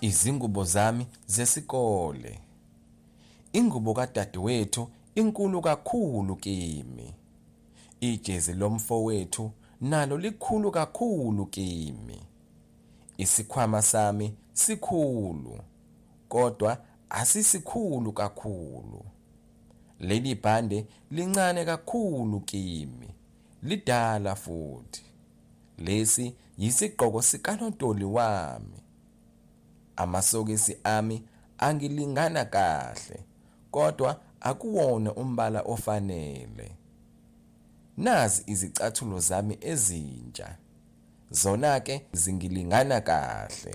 Izingubo zami zesikole. Ingubo kadadewethu inkulu kakhulu kimi. Ijezi lomfowethu nalo likhulu kakhulu kimi. Isikhwama sami sikhulu, kodwa asisikhulu kakhulu. Leli bhande lincane kakhulu kimi, lidala futhi. Lesi yisigqoko sikanodoli wami. Amasokisi ami angilingana kahle, kodwa akuwona umbala ofanele. Nazi izicathulo zami ezintsha. Zona-ke zingilingana kahle.